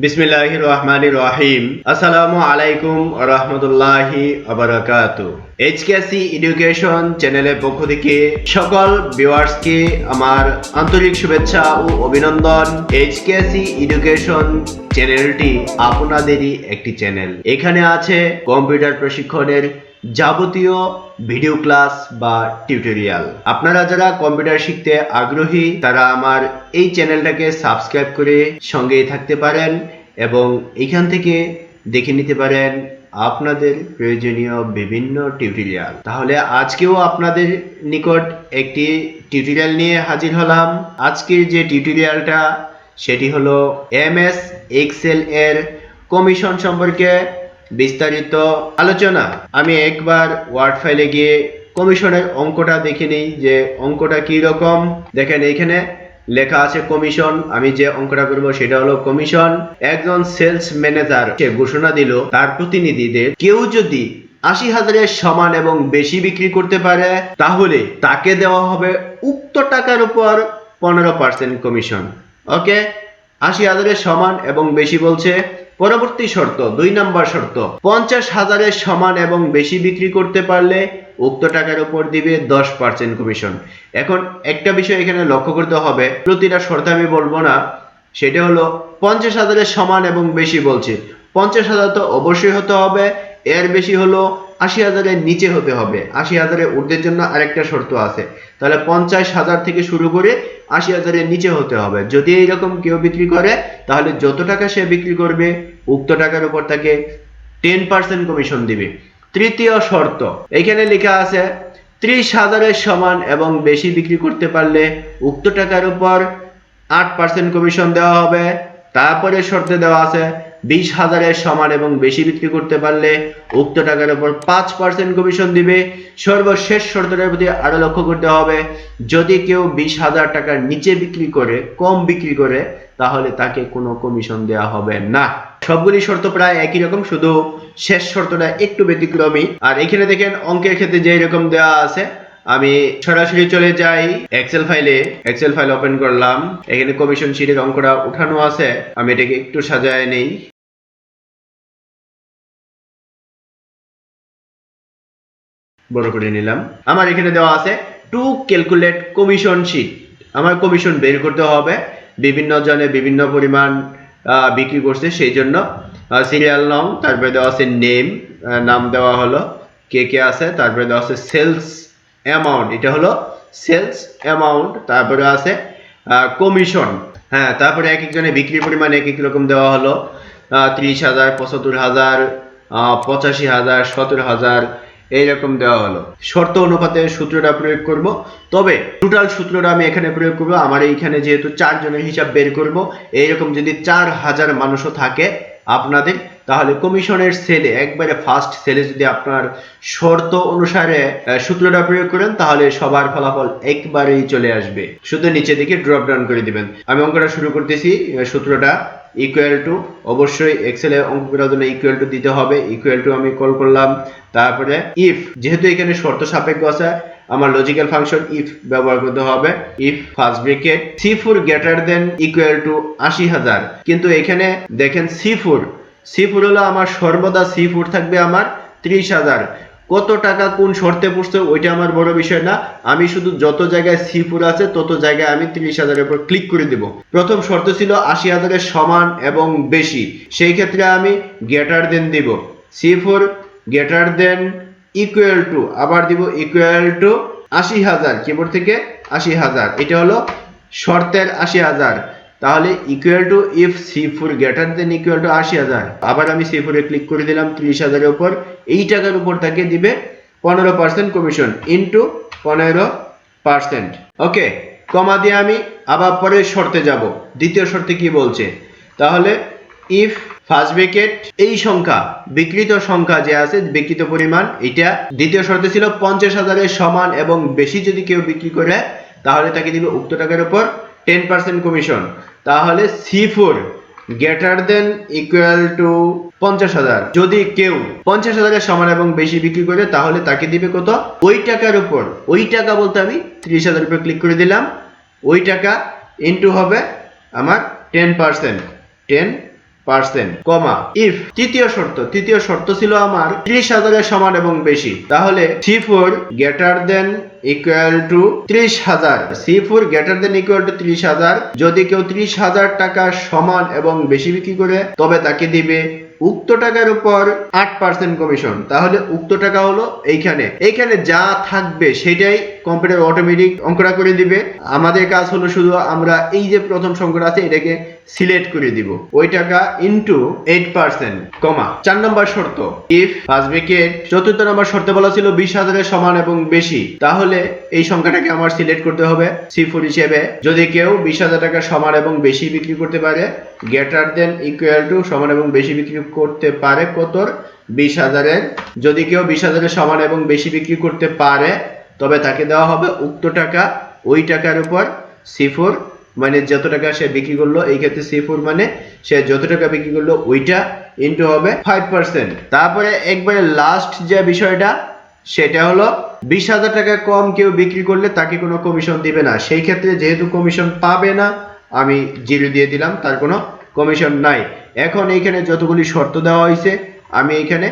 বিসমিল্লাহির রহমানির রহিম। আসসালামু আলাইকুম ওয়া রাহমাতুল্লাহি ওয়া বারাকাতুহু। HKC এডুকেশন চ্যানেলের পক্ষ থেকে সকল ভিউয়ার্সকে আমার আন্তরিক শুভেচ্ছা ও অভিনন্দন। HKC এডুকেশন চ্যানেলটি আপনাদেরই একটি চ্যানেল। এখানে আছে কম্পিউটার প্রশিক্ষণের যাবতীয় ভিডিও ক্লাস বা টিউটোরিয়াল। আপনারা যারা কম্পিউটার শিখতে আগ্রহী তারা আমার এই চ্যানেলটাকে সাবস্ক্রাইব করে সঙ্গেই থাকতে পারেন এবং এখান থেকে দেখে নিতে পারেন আপনাদের প্রয়োজনীয় বিভিন্ন টিউটোরিয়াল। তাহলে আজকেও আপনাদের নিকট একটি টিউটোরিয়াল নিয়ে হাজির হলাম। আজকের যে টিউটোরিয়ালটা সেটি হলো MS এক্সেল এর কমিশন সম্পর্কে বিস্তারিত আলোচনা। আমি একবার ওয়ার্ড ফাইলে গিয়ে কমিশনের অঙ্কটা দেখে নিই যে অঙ্কটা কি রকম। দেখেন এখানে লেখা আছে কমিশন। আমি যে অঙ্কটা করব সেটা হলো কমিশন। একজন সেলস ম্যানেজার সে ঘোষণা দিল তার প্রতিনিধিদের কেউ যদি ৮০,০০০-এর সমান এবং বেশি বিক্রি করতে পারে তাহলে তাকে দেওয়া হবে উক্ত টাকার উপর 15% কমিশন। ওকে, ৮০,০০০-এর সমান এবং বেশি বলছে। পরবর্তী শর্ত, ২ নম্বর শর্ত, ৫০,০০০-এর সমান এবং বেশি বিক্রি করতে পারলে উক্ত টাকার উপর দিবে 10% কমিশন। এখন একটা বিষয় এখানে লক্ষ্য করতে হবে, প্রতিটা শর্ত আমি বলবো না, সেটা হলো ৫০,০০০-এর সমান এবং বেশি বলছে। ৫০,০০০ তো অবশ্যই হতে হবে, এর বেশি হলো ৮০,০০০-এর নিচে হতে হবে। ৮০,০০০-এর ঊর্ধ্বের জন্য আরেকটা শর্ত আছে, তাহলে ৫০,০০০ থেকে শুরু করে ৮০,০০০-এর নিচে হতে হবে। যদি এইরকম কেউ বিক্রি করে তাহলে যত টাকা সে বিক্রি করবে উক্ত টাকার উপর তাকে 10% কমিশন দিবে। তৃতীয় শর্ত, এখানে লেখা আছে ৩০,০০০-এর সমান এবং বেশি বিক্রি করতে পারলে উক্ত টাকার উপর 8% কমিশন দেওয়া হবে। তারপরে শর্তে দেওয়া আছে ২০,০০০-এর সমান এবং বেশি বিক্রি করতে পারলে উক্ত টাকার উপর 5% কমিশন দিবে। সর্বশেষ শর্তটার প্রতি আরো লক্ষ্য করতে হবে, যদি কেউ ২০,০০০ টাকার নিচে বিক্রি করে, কম বিক্রি করে, তাহলে তাকে কোনো কমিশন দেওয়া হবে না। সবগুলি শর্ত প্রায় একই রকম, শুধু শেষ শর্তটা একটু ব্যতিক্রমী। আর এখানে দেখেন অঙ্কের ক্ষেত্রে যে এরকম দেওয়া আছে, আমি সরাসরি চলে যাই এক্সেল ফাইল ওপেন করলাম। এখানে কমিশন শিটের অঙ্কটা উঠানো আছে, আমি এটাকে একটু সাজায় নেই। বড় করে নিলাম। আমার এখানে দেওয়া আছে টু ক্যালকুলেট কমিশন শিট। আমার কমিশন বের করতে হবে, বিভিন্ন জনে বিভিন্ন পরিমাণ বিক্রি করছে সেই জন্য সিরিয়াল নং, তারপরে দেওয়া আছে নেম, নাম দেওয়া হলো, কে কে আছে, তারপরে দেওয়া আছে সেলস অ্যামাউন্ট, এটা হলো সেলস অ্যামাউন্ট, তারপরে আছে কমিশন। হ্যাঁ, তারপরে এক একজনের বিক্রির পরিমাণ এক এক রকম দেওয়া হলো, ৩০,০০০, ৭৫,০০০, ৮৫,০০০, ১৭,০০০ এইরকম দেওয়া হলো। শর্ত অনুপাতে সূত্রটা প্রয়োগ করব, তবে টোটাল সূত্রটা আমি এখানে প্রয়োগ করব। আমার এইখানে যেহেতু 4 জনের হিসাব বের করব, এইরকম যদি 4,০০০ মানুষও থাকে আপনাদের, তাহলে কমিশনের সেলে, একবারে ফার্স্ট সেলে যদি আপনার শর্ত অনুসারে সূত্রটা প্রয়োগ করেন তাহলে সবার ফলাফল একবারেই চলে আসবে। শুধু নিচে দিকে ড্রপ ডাউন করে দিবেন। আমি অঙ্কটা শুরু করতেছি। সূত্রটা ইকুয়াল টু, অবশ্যই এক্সেলে অঙ্ক করার জন্য ইকুয়াল টু দিতে হবে। ইকুয়াল টু আমি কল করলাম, তারপরে ইফ, যেহেতু এখানে শর্ত সাপেক্ষ আছে আমার লজিক্যাল ফাংশন ইফ ব্যবহার করতে হবে। If first bracket C4 greater than equal to ৮০,০০০, কিন্তু এখানে দেখেন C4 হলো আমার সর্বদা C4 থাকবে আমার ৩০,০০০। কত টাকা কোন শর্তে পড়ছে ওইটা আমার বড় বিষয় না, আমি শুধু যত জায়গায় C4 আছে তত জায়গায় আমি ৩০,০০০-এর উপর ক্লিক করে দেব। প্রথম শর্ত ছিল ৮০,০০০-এর সমান এবং বেশি, সেই ক্ষেত্রে আমি গ্রেটার দেন দিব। C4 greater than equal to, আবার দিব ইকুয়াল টু ৮০,০০০, কিবোর্ড থেকে ৮০,০০০, এটা হলো শর্তের ৮০,০০০। তাহলে equal to if C4 greater than equal to ৮০,০০০, আবার আমি C4 এ ক্লিক করে দিলাম ৩০,০০০-এর উপর, এই টাকার উপর তাকে দিবে 15% কমিশন ইনটু 15%। ওকে, কমা দিয়ে আমি আবার পরের শর্তে যাব। দ্বিতীয় শর্তে কি বলছে, তাহলে ইফ ফার্স্ট ব্র্যাকেট এই সংখ্যা, বিক্রিত সংখ্যা যে আছে, বিক্রিত পরিমাণ, এটা দ্বিতীয় শর্তে ছিল ৫০,০০০-এর সমান এবং বেশি যদি কেউ বিক্রি করে তাহলে তাকে দিবে উক্ত টাকার উপর 10% কমিশন। তাহলে C4 greater than equal to ৫০,০০০, যদি কেউ ৫০,০০০-এর সমান এবং বেশি বিক্রি করে তাহলে তাকে দিবে কত, ওই টাকার উপর, ওই টাকা বলতে আমি ৩০,০০০-এর উপর ক্লিক করে দিলাম, ওই টাকা ইনটু হবে আমার 10%, কমা ইফ তৃতীয় শর্ত ছিল আমার 30,000 এর সমান এবং বেশি, তাহলে C4 greater than equal to 30,000, C4 greater than equal to 30,000। যদি কেউ 30,000 টাকা সমান এবং বেশি বিক্রি করে তবে তাকে দিবে উক্ত টাকার উপর 8% কমিশন। তাহলে উক্ত টাকা হলো এইখানে যা থাকবে সেটাই কম্পিউটার অটোমেটিক অঙ্কটা করে দিবে। আমাদের কাজ হলো শুধু আমরা এই যে প্রথম সংখ্যাটা আছে এটাকে সিলেক্ট করে দিব, ওই টাকা ইনটু 8%, কমা 4 নম্বর শর্ত ইফ ফার্স্ট ব্র্যাকেট। চতুর্থ নম্বর শর্তে বলা ছিল 20,000 এর সমান এবং বেশি, তাহলে এই সংখ্যাটাকে আমার সিলেক্ট করতে হবে C4 হিসেবে। যদি কেউ 20,000 টাকা সমান এবং বেশি বিক্রি করতে পারে, গ্রেটার দেন ইকুয়াল টু সমান এবং বেশি বিক্রি করতে পারে কতর 20,000 এর। যদি কেউ 20,000 এর সমান এবং বেশি বিক্রি করতে পারে তবে তাকে দেওয়া হবে উক্ত টাকা, ওই টাকার উপর C4 মানে যত টাকা সে বিক্রি করলো, এই ক্ষেত্রে C4 মানে সে যত টাকা বিক্রি করলো ওইটা ইনটু হবে 5%। তারপরে একবারে লাস্ট যে বিষয়টা সেটা হলো 20,000 টাকা কম কেউ বিক্রি করলে তাকে কোনো কমিশন দিবে না। সেই ক্ষেত্রে যেহেতু কমিশন পাবে না আমি 0 দিয়ে দিলাম, তার কোনো কমিশন নাই। এখন এইখানে যতগুলি শর্ত দেওয়া হয়েছে আমি এইখানে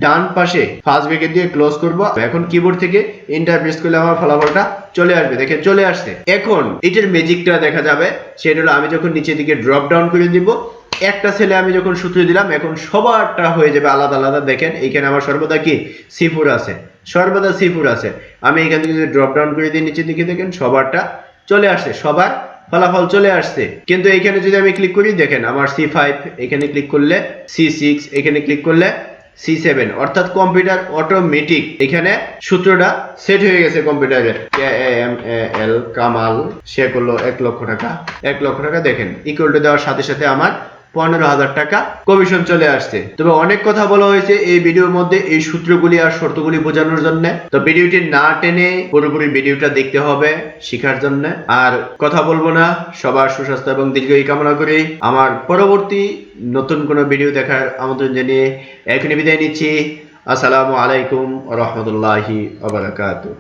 ডান পাশে ফার্স্ট ব্র্যাকেট দিয়ে ক্লোজ করব। এখন কিবোর্ড থেকে এন্টার প্রেস করলে আমার ফলাফলটা চলে আসবে, দেখেন চলে আসছে। এখন এটার ম্যাজিকটা দেখা যাবে, সেটা হলো আমি যখন নিচের দিকে ড্রপ ডাউন করে দিব, একটা ছেলে আমি যখন সূত্র দিলাম এখন সবারটা হয়ে যাবে আলাদা আলাদা। দেখেন এইখানে আমার সর্বদা কি C4 আছে, সর্বদা C4 আছে। আমি এখান থেকে ড্রপ ডাউন করে দিই নিচের দিকে, দেখেন সবারটা চলে আসছে, সবার ফলাফল চলে আসছে। কিন্তু এইখানে যদি আমি ক্লিক করি দেখেন আমার C5, এখানে ক্লিক করলে C6, এখানে ক্লিক করলে C7, অর্থাৎ কম্পিউটার অটোমেটিক এখানে সূত্রটা সেট হয়ে গেছে কম্পিউটারে। KAMAL কামাল সে করলো 1 লক্ষ টাকা, 1 লক্ষ টাকা দেখেন ইকুয়াল টু দেওয়ার সাথে সাথে আমার 15,000 টাকা কমিশন চলে আসছে। তবে অনেক কথা বলা হয়েছে এই ভিডিওর মধ্যে এই সূত্রগুলি আর শর্তগুলি বোঝানোর জন্য, তো ভিডিওটি না টেনে পুরোপুরি ভিডিওটা দেখতে হবে শেখার জন্য। আর কথা বলবো না, সবার সুস্বাস্থ্য এবং দীর্ঘায়ু কামনা করি। আমার পরবর্তী নতুন কোনো ভিডিও দেখার আমন্ত্রণ জানিয়ে এখনই বিদায় নিচ্ছি। আসসালামু আলাইকুম ওয়া রাহমাতুল্লাহি ওয়া বারাকাতুহু।